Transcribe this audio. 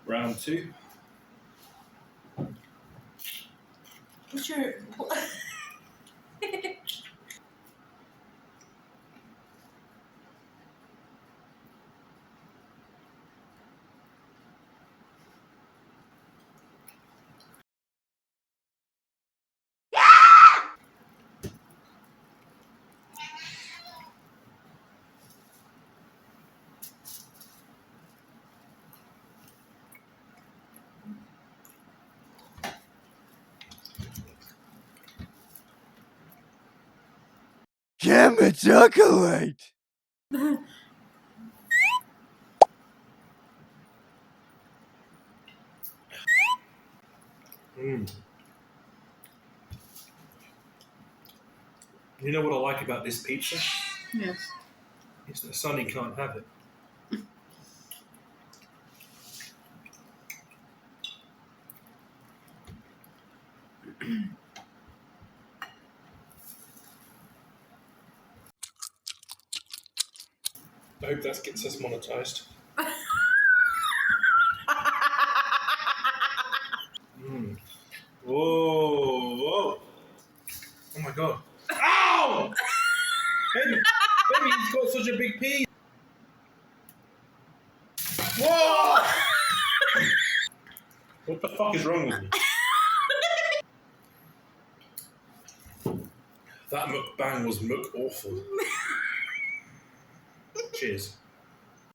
Round two. What's your... Gamma chocolate. You know what I like about this pizza? Yes. It's that Sonny can't have it. I hope that gets us monetized. Whoa, whoa. Oh my god. Ow! Baby, he's got such a big piece. Whoa! What the fuck is wrong with me? That mukbang was awful. Cheers.